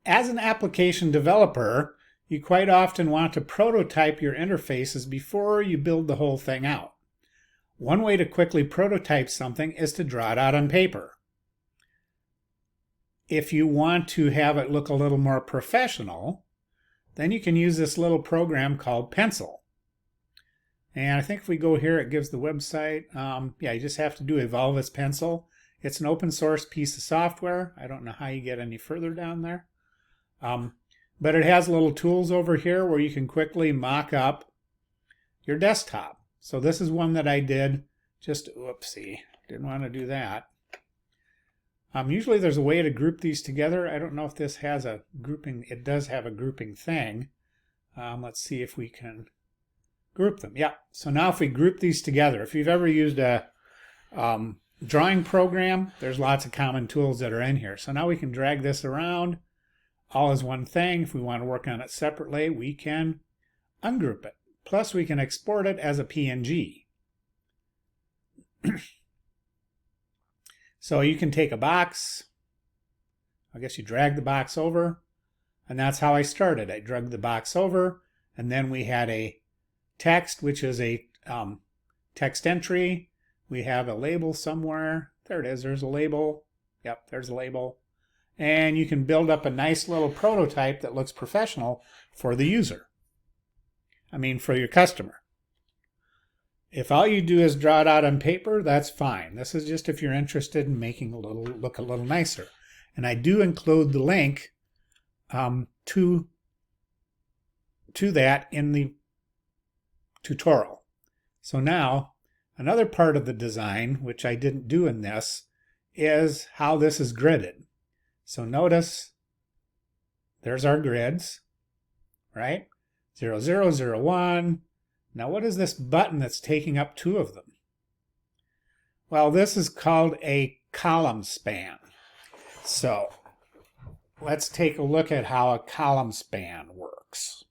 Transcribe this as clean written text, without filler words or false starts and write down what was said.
As an application developer, you quite often want to prototype your interfaces before you build the whole thing out. One way to quickly prototype something is to draw it out on paper. If you want to have it look a little more professional, then you can use this little program called Pencil. And I think if we go here, it gives the website. Yeah, you just have to do Evolve as Pencil. It's an open source piece of software. I don't know how you get any further down there. But it has little tools over here where you can quickly mock up your desktop. So this is one that I did. Just, whoopsie, didn't want to do that. Usually there's a way to group these together. I don't know if this has a grouping. It does have a grouping thing. Let's see if we can group them. Yeah, so now if we group these together, if you've ever used a drawing program, there's lots of common tools that are in here. So now we can drag this around all as one thing. If we want to work on it separately, we can ungroup it. Plus we can export it as a PNG. So you can take a box, I guess you drag the box over, and that's how I started. I dragged the box over, and then we had a text, which is a text entry. We have a label somewhere. There it is, there's a label. Yep, there's a label. And you can build up a nice little prototype that looks professional for the user. I mean, for your customer. If all you do is draw it out on paper, that's fine. This is just if you're interested in making look a little nicer. And I do include the link to that in the tutorial. So now, another part of the design, which I didn't do in this, is how this is gridded. So notice, there's our grids, right? 0, 0, 0, 1. Now what is this button that's taking up two of them? Well, this is called a column span. So let's take a look at how a column span works.